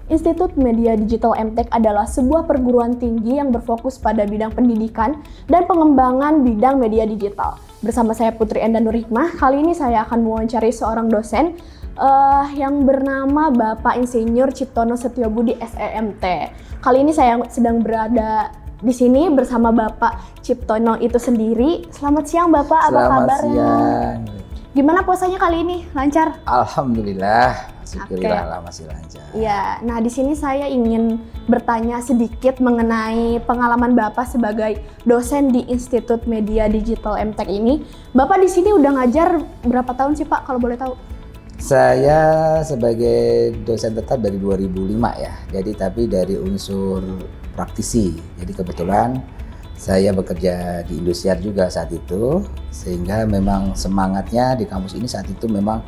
Institut Media Digital MTek adalah sebuah perguruan tinggi yang berfokus pada bidang pendidikan dan pengembangan bidang media digital. Bersama saya Putri Enda Nur Hikmah, kali ini saya akan mewawancari seorang dosen yang bernama Bapak Insinyur Ciptono Setiobudi SEMT. Kali ini saya sedang berada di sini bersama Bapak Ciptono itu sendiri. Selamat siang Bapak, apa kabarnya? Selamat siang. Gimana puasanya kali ini? Lancar? Alhamdulillah. Syukurlah masih lancar. Ya, nah di sini saya ingin bertanya sedikit mengenai pengalaman Bapak sebagai dosen di Institut Media Digital MTek ini. Bapak di sini udah ngajar berapa tahun sih Pak, kalau boleh tahu? Saya sebagai dosen tetap dari 2005 ya. Jadi tapi dari unsur praktisi. Jadi kebetulan saya bekerja di Indosiar juga saat itu, sehingga memang semangatnya di kampus ini saat itu memang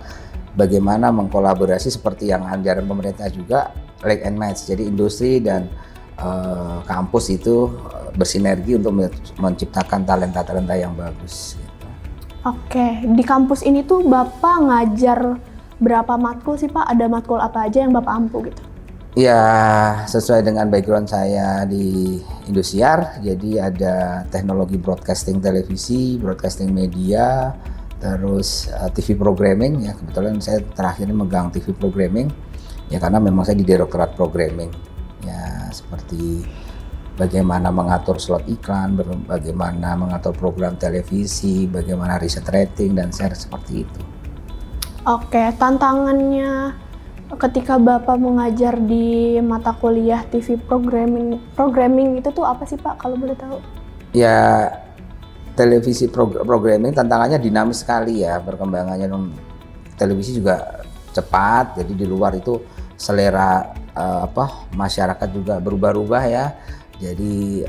bagaimana mengkolaborasi seperti yang anjuran pemerintah juga, link and match. Jadi industri dan kampus itu bersinergi untuk menciptakan talenta-talenta yang bagus. Gitu. Oke, di kampus ini tuh Bapak ngajar berapa matkul sih Pak? Ada matkul apa aja yang Bapak ampu gitu? Ya, sesuai dengan background saya di Indosiar, jadi ada teknologi broadcasting televisi, broadcasting media, terus TV programming ya, kebetulan saya terakhir ini megang TV programming ya karena memang saya di Direktorat Programming ya, seperti bagaimana mengatur slot iklan, bagaimana mengatur program televisi, bagaimana riset rating dan share seperti itu. Oke, tantangannya ketika Bapak mengajar di mata kuliah TV programming itu tuh apa sih Pak, kalau boleh tahu? Ya, televisi programming tantangannya dinamis sekali ya, perkembangannya televisi juga cepat, jadi di luar itu selera masyarakat juga berubah-ubah ya, jadi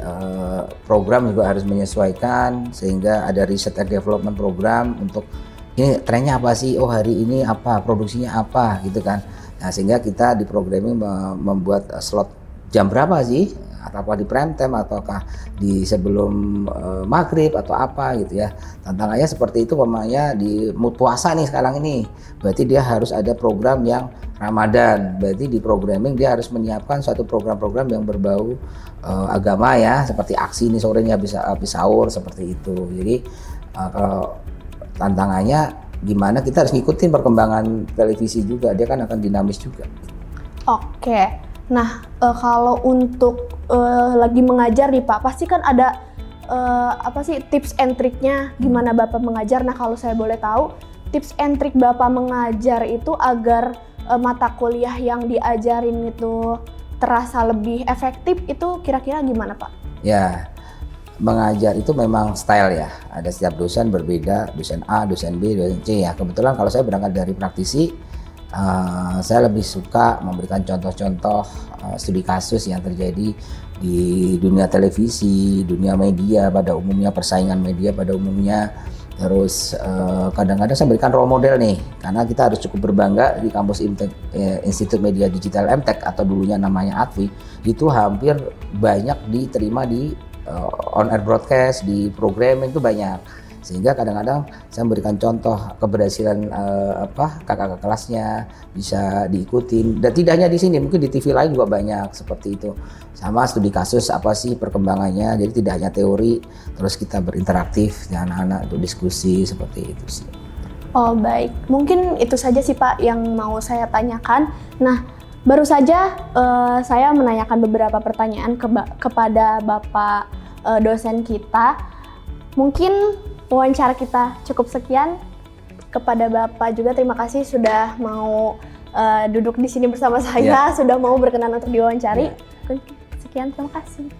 program juga harus menyesuaikan, sehingga ada riset and development program untuk ini trennya apa sih, oh hari ini apa, produksinya apa gitu kan. Nah sehingga kita di programming membuat slot jam berapa sih, atau di prime time ataukah di sebelum maghrib atau apa gitu ya. Tantangannya seperti itu, pemainnya di mood puasa nih sekarang ini, berarti dia harus ada program yang Ramadan, berarti di programming dia harus menyiapkan suatu program-program yang berbau agama ya, seperti aksi ini sorenya bisa habis sahur seperti itu. Jadi kalau tantangannya gimana kita harus ngikutin perkembangan televisi juga, dia kan akan dinamis juga. Oke. Nah, kalau untuk lagi mengajar nih Pak, pasti kan ada tips and triknya gimana Bapak mengajar. Nah, kalau saya boleh tahu, tips and trik Bapak mengajar itu agar mata kuliah yang diajarin itu terasa lebih efektif, itu kira-kira gimana Pak? Ya, mengajar itu memang style ya. Ada setiap dosen berbeda, dosen A, dosen B, dosen C ya. Kebetulan kalau saya berangkat dari praktisi, saya lebih suka memberikan contoh-contoh studi kasus yang terjadi di dunia televisi, dunia media pada umumnya, persaingan media pada umumnya. Terus kadang-kadang saya berikan role model nih, karena kita harus cukup berbangga di kampus Institut Media Digital MTek atau dulunya namanya ADVI, itu hampir banyak diterima di on air broadcast, di programming itu banyak. Sehingga kadang-kadang saya memberikan contoh keberhasilan kakak-kakak kelasnya bisa diikutin, dan tidak hanya di sini, mungkin di TV lain juga banyak seperti itu. Sama studi kasus apa sih perkembangannya, jadi tidak hanya teori, terus kita berinteraktif dengan anak-anak untuk diskusi seperti itu sih. Oh baik, mungkin itu saja sih Pak yang mau saya tanyakan. Nah, baru saja saya menanyakan beberapa pertanyaan kepada Bapak dosen kita. Mungkin wawancara kita cukup sekian. Kepada Bapak juga terima kasih sudah mau duduk di sini bersama saya, sudah mau berkenan untuk diwawancari. Sekian, terima kasih.